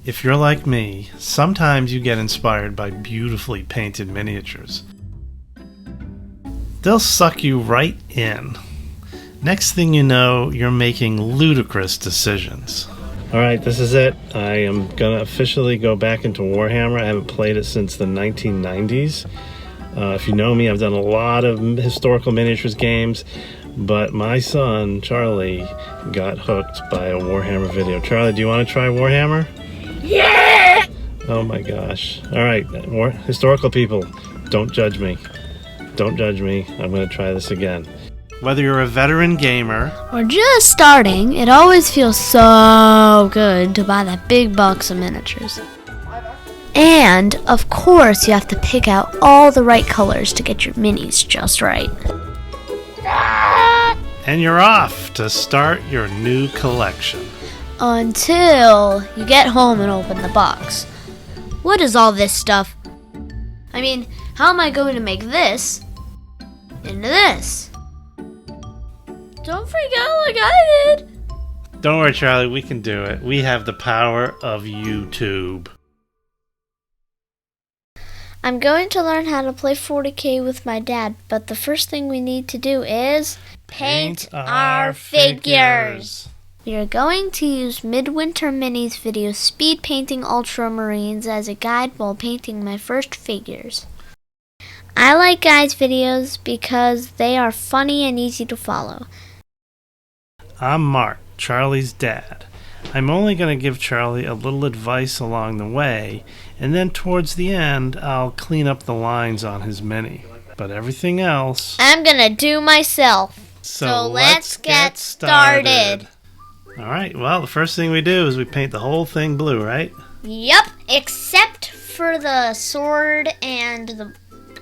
If you're like me, sometimes you get inspired by beautifully painted miniatures. They'll suck you right in. Next thing you know, you're making ludicrous decisions. Alright, this is it. I am gonna officially go back into Warhammer. I haven't played it since the 1990s. If you know me, I've done a lot of historical miniatures games, but my son, Charlie, got hooked by a Warhammer video. Charlie, do you want to try Warhammer? Yeah! Oh my gosh. Alright, historical people, don't judge me. Don't judge me. I'm going to try this again. Whether you're a veteran gamer or just starting, it always feels so good to buy that big box of miniatures. And, of course, you have to pick out all the right colors to get your minis just right. and you're off to start your new collection. Until you get home and open the box. What is all this stuff? I mean, how am I going to make this into this? Don't freak out like I did. Don't worry, Charlie, we can do it. We have the power of YouTube. I'm going to learn how to play 40K with my dad, but the first thing we need to do is paint our figures. We are going to use Midwinter Minis video Speed Painting Ultramarines as a guide while painting my first figures. I like guys' videos because they are funny and easy to follow. I'm Mark, Charlie's dad. I'm only going to give Charlie a little advice along the way, and then towards the end, I'll clean up the lines on his mini. But everything else, I'm going to do myself. So let's get started. Alright, well, the first thing we do is we paint the whole thing blue, right? Yep, except for the sword and the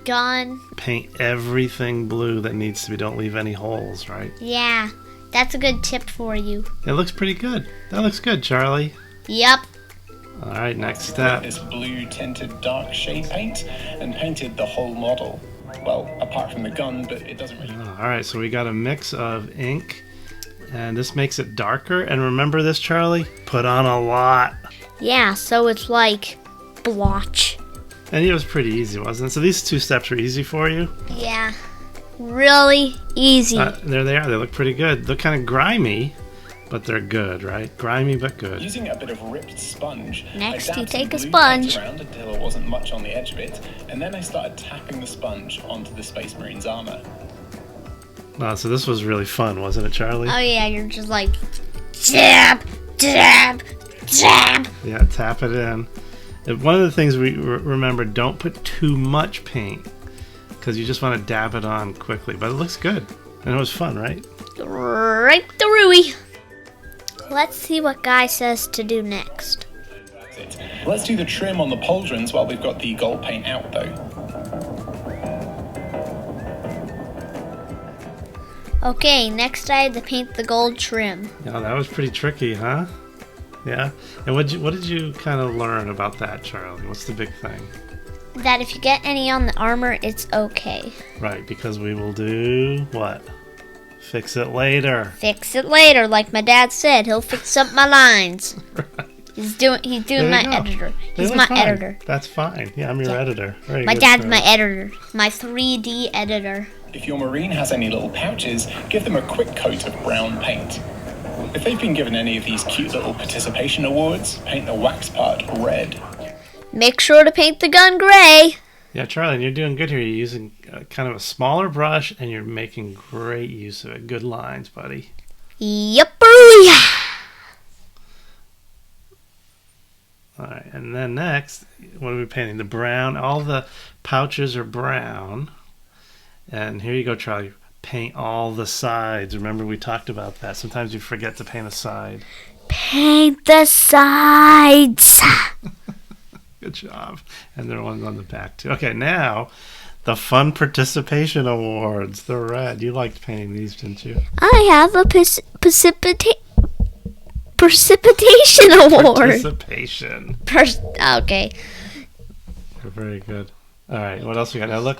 gun. Paint everything blue that needs to be. Don't leave any holes, right? Yeah, that's a good tip for you. It looks pretty good. That looks good, Charlie. Yep. Alright, next step. This blue tinted dark shade paint and painted the whole model. Well, apart from the gun, but it doesn't really... Alright, so we got a mix of ink, and this makes it darker. And remember this, Charlie? Put on a lot. Yeah, so it's like blotch. And it was pretty easy, wasn't it? So these two steps are easy for you? Yeah, really easy. There they are. They look pretty good. They're kind of grimy, but they're good, right? Grimy, but good. Using a bit of ripped sponge, Next, I you take a blue sponge. paint around until there wasn't much on the edge of it, and then I started tapping the sponge onto the Space Marine's armor. So this was really fun, wasn't it, Charlie? Oh yeah, you're just like, dab, dab, dab. Yeah, tap it in. And one of the things we remember, don't put too much paint, because you just want to dab it on quickly. But it looks good, and it was fun, right? Right through-y. Let's see what Guy says to do next. Let's do the trim on the pauldrons while we've got the gold paint out, though. Okay, next I had to paint the gold trim. Yeah, that was pretty tricky, huh? Yeah. And what did you kind of learn about that, Charlie? What's the big thing? That if you get any on the armor, it's okay. Right, because we will do what? Fix it later. Fix it later, like my dad said. He'll fix up my lines. Right. He's doing my editor. He's my editor. That's fine. Yeah, I'm your editor. Very my good, dad's Charlie. my editor. My 3D editor. If your Marine has any little pouches, give them a quick coat of brown paint. If they've been given any of these cute little participation awards, paint the wax part red. Make sure to paint the gun gray. Yeah, Charlie, you're doing good here. You're using kind of a smaller brush, and you're making great use of it. Good lines, buddy. Yep. All right, and then next, what are we painting? The brown. All the pouches are brown. And here you go, Charlie. Paint all the sides. Remember, we talked about that. Sometimes you forget to paint a side. Paint the sides. Good job. And there are ones on the back, too. Okay, now, the Fun Participation Awards. The red. You liked painting these, didn't you? I have a precipitation award. Participation. Okay. You're very good. All right, what else we got? Now, look.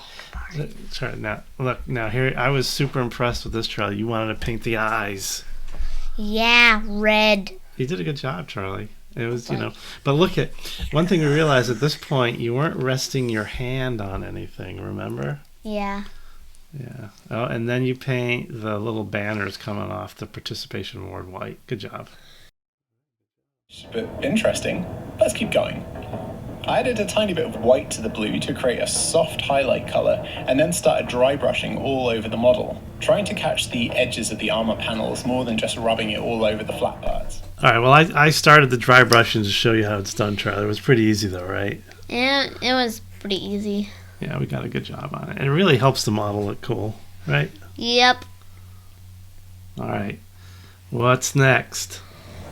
Sorry, now, look. Now, here, I was super impressed with this, Charlie. You wanted to paint the eyes. Yeah, red. You did a good job, Charlie. It was, but look at, one thing we realized at this point, you weren't resting your hand on anything, remember? Yeah. Yeah. Oh, and then you paint the little banners coming off the participation award white. Good job. But interesting. Let's keep going. I added a tiny bit of white to the blue to create a soft highlight color, and then started dry brushing all over the model, trying to catch the edges of the armor panels more than just rubbing it all over the flat parts. All right, well, I started the dry brushing to show you how it's done, Charlie. It was pretty easy, though, right? Yeah, it was pretty easy. Yeah, we got a good job on it. And it really helps the model look cool, right? Yep. All right, what's next?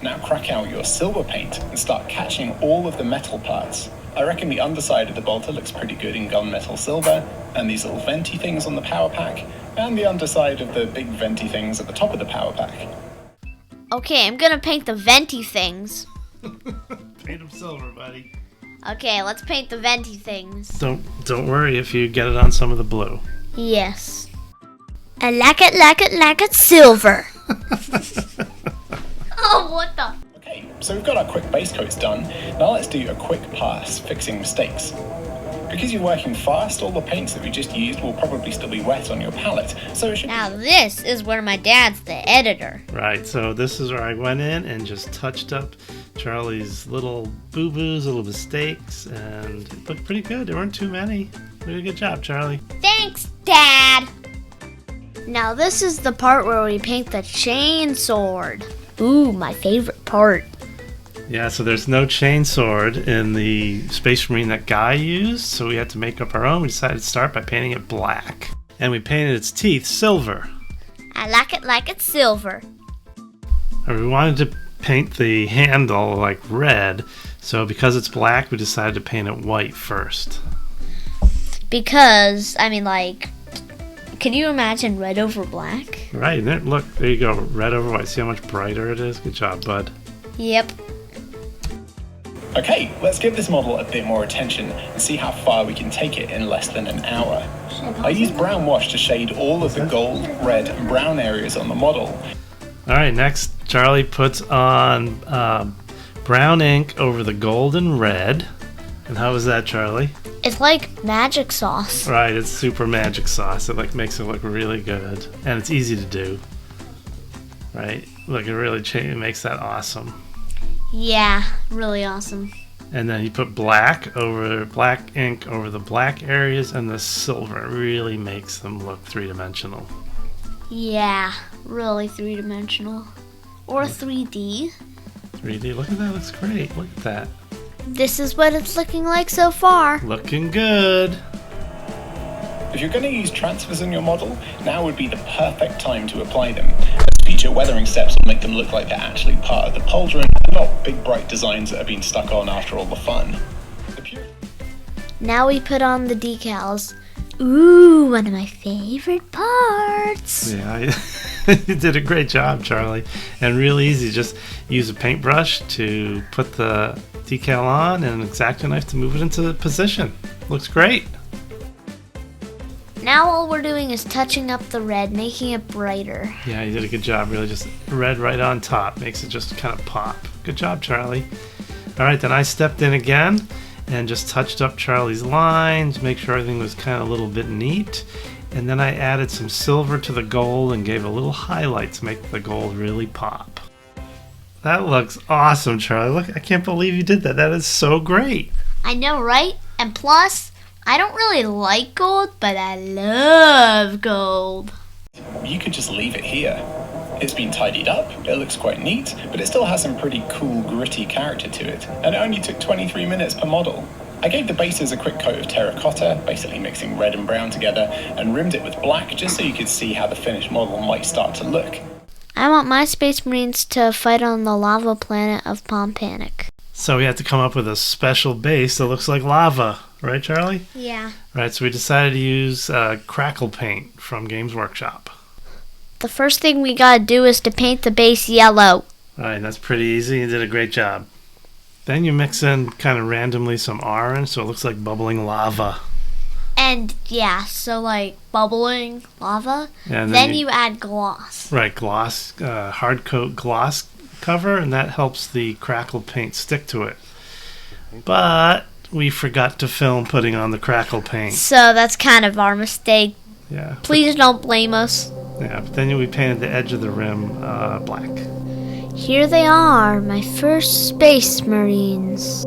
Now crack out your silver paint and start catching all of the metal parts. I reckon the underside of the bolter looks pretty good in gunmetal silver, and these little venti things on the power pack, and the underside of the big venti things at the top of the power pack. Okay, I'm gonna paint the venti things. Paint them silver, buddy. Okay, let's paint the venti things. Don't worry if you get it on some of the blue. Yes. I like it silver. Oh, what the? Okay, so we've got our quick base coats done. Now let's do a quick pass fixing mistakes. Because you're working fast, all the paints that we just used will probably still be wet on your palette, so it should Now this is where my dad's the editor. Right, so this is where I went in and just touched up Charlie's little boo-boos, little mistakes, and it looked pretty good. There weren't too many. You did a good job, Charlie. Thanks, Dad. Now this is the part where we paint the chain sword. Ooh, my favorite part. Yeah, so there's no chain sword in the Space Marine that Guy used, so we had to make up our own. We decided to start by painting it black. And we painted its teeth silver. I like it silver. And we wanted to paint the handle like red, so because it's black, we decided to paint it white first. Because, can you imagine red over black? Right, look, there you go, red over white. See how much brighter it is? Good job, bud. Yep. Okay, let's give this model a bit more attention and see how far we can take it in less than an hour. I used brown wash to shade all of the gold, red, and brown areas on the model. All right, next, Charlie puts on brown ink over the gold and red. And how was that, Charlie? It's like magic sauce. Right, it's super magic sauce. It makes it look really good, and it's easy to do. Right, look, it really it makes that awesome. Yeah, really awesome. And then you put black ink over the black areas and the silver. It really makes them look three-dimensional. Yeah, really three-dimensional. Or 3D. 3D, look at that, looks great. Look at that. This is what it's looking like so far. Looking good. If you're going to use transfers in your model, now would be the perfect time to apply them. Future weathering steps will make them look like they're actually part of the pauldron, and not big bright designs that have been stuck on after all the fun. Now we put on the decals. Ooh, one of my favorite parts. Yeah, you did a great job, Charlie. And real easy, just use a paintbrush to put the decal on and an X-Acto knife to move it into position. Looks great. Now all we're doing is touching up the red, making it brighter. Yeah, you did a good job. Really just red right on top. Makes it just kind of pop. Good job, Charlie. All right, then I stepped in again and just touched up Charlie's lines, make sure everything was kind of a little bit neat. And then I added some silver to the gold and gave a little highlight to make the gold really pop. That looks awesome, Charlie. Look, I can't believe you did that. That is so great. I know, right? And plus, I don't really like gold, but I love gold. You could just leave it here. It's been tidied up, it looks quite neat, but it still has some pretty cool gritty character to it, and it only took 23 minutes per model. I gave the bases a quick coat of terracotta, basically mixing red and brown together, and rimmed it with black just so you could see how the finished model might start to look. I want my Space Marines to fight on the lava planet of Pompanic. So we had to come up with a special base that looks like lava. Right, Charlie? Yeah. Right, so we decided to use crackle paint from Games Workshop. The first thing we gotta do is to paint the base yellow. All right, that's pretty easy. You did a great job. Then you mix in kind of randomly some orange, so it looks like bubbling lava. And yeah, so like bubbling lava. And then you add gloss. Right, gloss, hard coat gloss cover, and that helps the crackled paint stick to it. But we forgot to film putting on the crackle paint. So that's kind of our mistake. Yeah. Please don't blame us. Yeah, but then we painted the edge of the rim black. Here they are, my first Space Marines.